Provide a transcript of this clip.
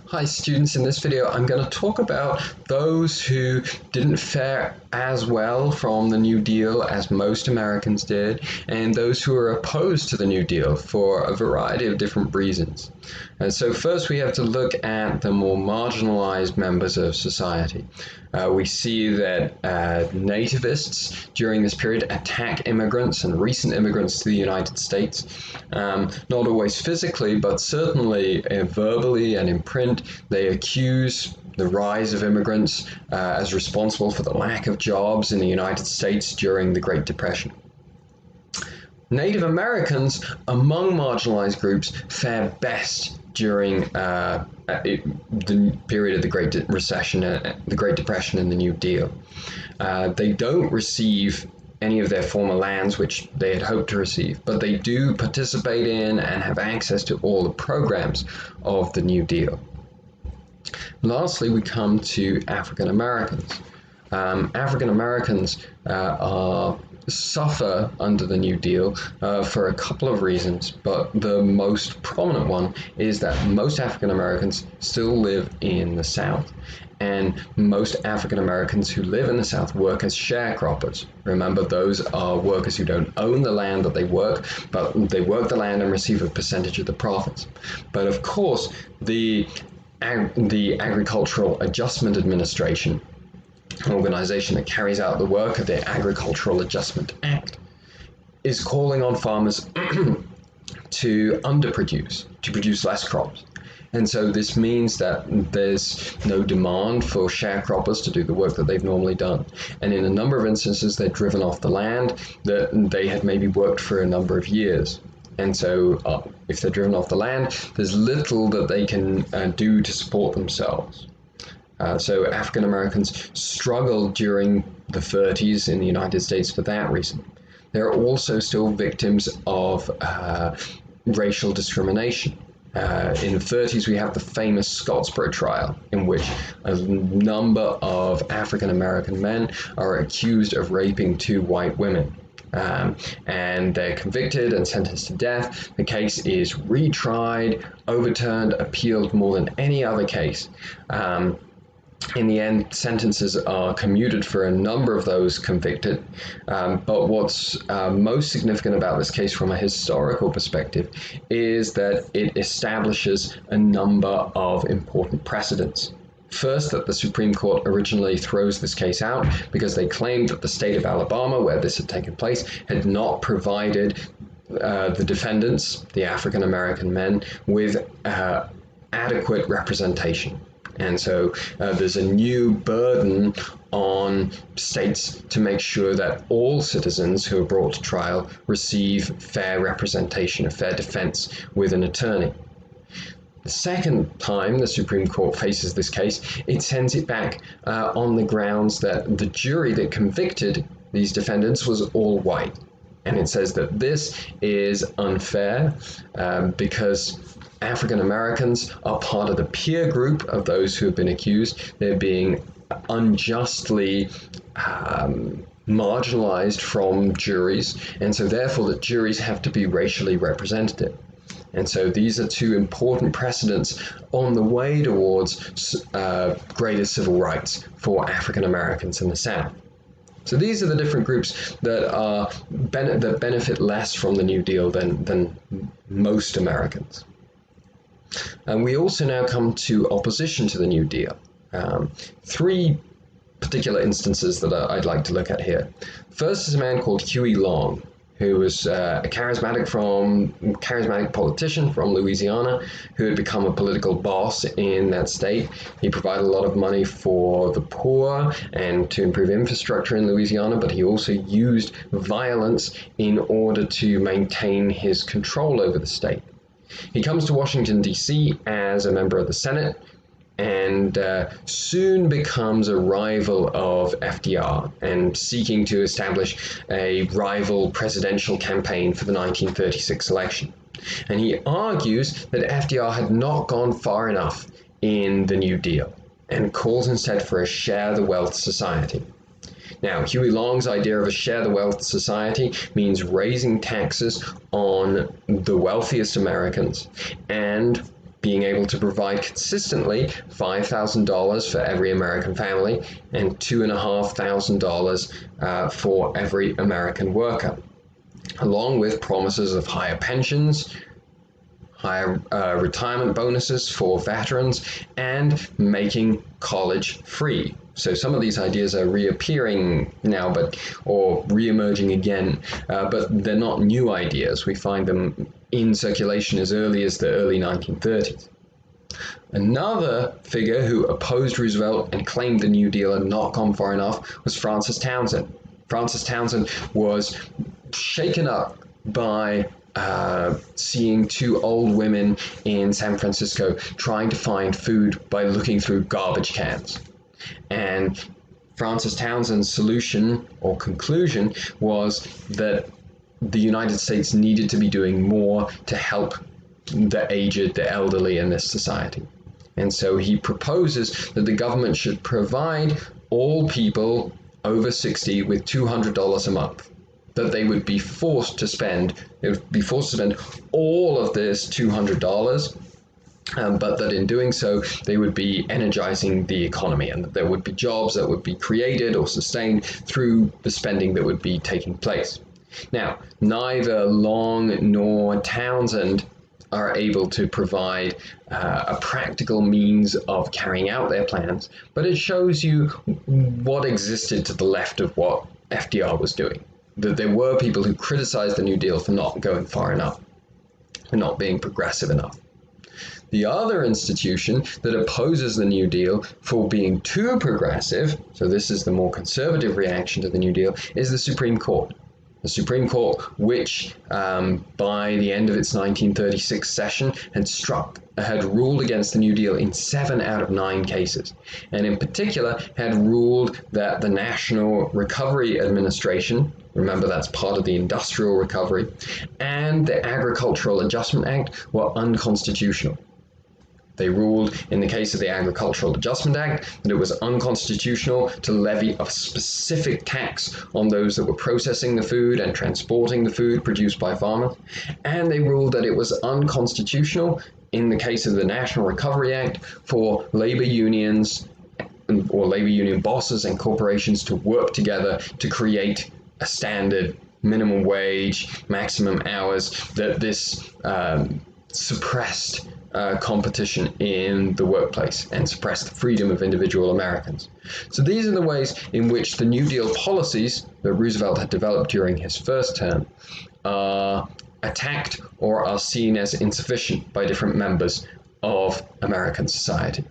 Hi students, in this video I'm going to talk about those who didn't fare as well from the New Deal as most Americans did, and those who are opposed to the New Deal for a variety of different reasons. And so first we have to look at the more marginalized members of society. We see that nativists during this period attack immigrants and recent immigrants to the United States, not always physically, but certainly verbally and in print. They accuse the rise of immigrants as responsible for the lack of jobs in the United States during the Great Depression. Native Americans among marginalized groups fare best during the period of the Great Recession, the Great Depression and the New Deal. They don't receive any of their former lands which they had hoped to receive, but they do participate in and have access to all the programs of the New Deal. Lastly, we come to African Americans. African Americans suffer under the New Deal for a couple of reasons, but the most prominent one is that most African Americans still live in the South, and most African Americans who live in the South work as sharecroppers. Remember, those are workers who don't own the land that they work, but they work the land and receive a percentage of the profits. But of course, the Agricultural Adjustment Administration, an organization that carries out the work of the Agricultural Adjustment Act, is calling on farmers to underproduce, to produce less crops. And so this means that there's no demand for sharecroppers to do the work that they've normally done. And in a number of instances, they're driven off the land that they had maybe worked for a number of years. And so if they're driven off the land, there's little that they can do to support themselves. So African Americans struggled during the 30s in the United States for that reason. They're also still victims of racial discrimination. In the 30s, we have the famous Scottsboro trial, in which a number of African American men are accused of raping two white women. And they're convicted and sentenced to death. The case is retried, overturned, appealed more than any other case. In the end, sentences are commuted for a number of those convicted. But what's most significant about this case from a historical perspective is that it establishes a number of important precedents. First, that the Supreme Court originally throws this case out because they claimed that the state of Alabama, where this had taken place, had not provided the defendants, the African American men, with adequate representation. And so there's a new burden on states to make sure that all citizens who are brought to trial receive fair representation, a fair defense with an attorney. The second time the Supreme Court faces this case, it sends it back on the grounds that the jury that convicted these defendants was all white. And it says that this is unfair because African Americans are part of the peer group of those who have been accused. They're being unjustly marginalized from juries, and so therefore the juries have to be racially representative. And so these are two important precedents on the way towards greater civil rights for African Americans in the South. So these are the different groups that benefit less from the New Deal than most Americans. And we also now come to opposition to the New Deal. Three particular instances that I'd like to look at here. First is a man called Huey Long, who was a charismatic politician from Louisiana who had become a political boss in that state. He provided a lot of money for the poor and to improve infrastructure in Louisiana, but he also used violence in order to maintain his control over the state. He comes to Washington, D.C. as a member of the Senate, and soon becomes a rival of FDR and seeking to establish a rival presidential campaign for the 1936 election. And he argues that FDR had not gone far enough in the New Deal and calls instead for a share the wealth society. Now, Huey Long's idea of a share the wealth society means raising taxes on the wealthiest Americans and being able to provide consistently $5,000 for every American family and $2,500 for every American worker, along with promises of higher pensions, higher retirement bonuses for veterans, and making college free. So some of these ideas are reappearing now, or re-emerging again, but they're not new ideas. We find them in circulation as early as the early 1930s. Another figure who opposed Roosevelt and claimed the New Deal had not gone far enough was Francis Townsend. Francis Townsend was shaken up by seeing two old women in San Francisco trying to find food by looking through garbage cans. And Francis Townsend's solution or conclusion was that the United States needed to be doing more to help the aged, the elderly in this society. And so he proposes that the government should provide all people over 60 with $200 a month, that they would be forced to spend all of this $200, but that in doing so, they would be energizing the economy, and that there would be jobs that would be created or sustained through the spending that would be taking place. Now, neither Long nor Townsend are able to provide a practical means of carrying out their plans, but it shows you what existed to the left of what FDR was doing. That there were people who criticized the New Deal for not going far enough, for not being progressive enough. The other institution that opposes the New Deal for being too progressive, so this is the more conservative reaction to the New Deal, is the Supreme Court. The Supreme Court, which by the end of its 1936 session had ruled against the New Deal in 7 out of 9 cases, and in particular had ruled that the National Recovery Administration, remember that's part of the Industrial Recovery, and the Agricultural Adjustment Act were unconstitutional. They ruled, in the case of the Agricultural Adjustment Act, that it was unconstitutional to levy a specific tax on those that were processing the food and transporting the food produced by farmers. And they ruled that it was unconstitutional, in the case of the National Recovery Act, for labor unions or labor union bosses and corporations to work together to create a standard minimum wage, maximum hours, that this suppressed competition in the workplace and suppress the freedom of individual Americans. So these are the ways in which the New Deal policies that Roosevelt had developed during his first term are attacked or are seen as insufficient by different members of American society.